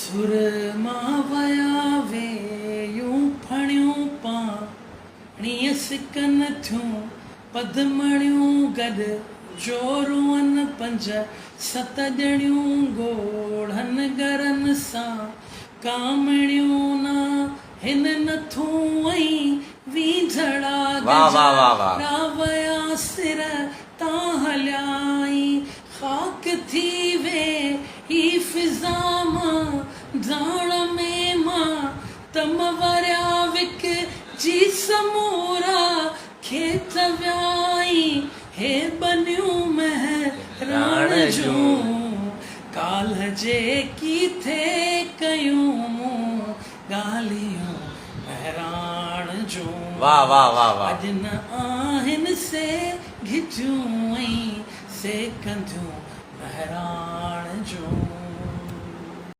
सुर मां वया वे यूं फणियूं पाणीअ सिकन थियूं पदमणियूं गॾु जोरुअन पंज सत ॼणियूं ॻोढ़नि गरनि सां कामणियूं न हिन नथूं ऐं वीझड़ा वया सिर तां हलियाई खाक थी वे ही फिज़ा मां जाण में मां तम वरिया विक जी समूरा खेत व्याई हे बनियूं महराण जूं काल्ह जे कीथे कयूं ॻाल्हियूं महराण जूं अॼु न आहिनि से घिजूं ऐं से कंदियूं महराण जूं।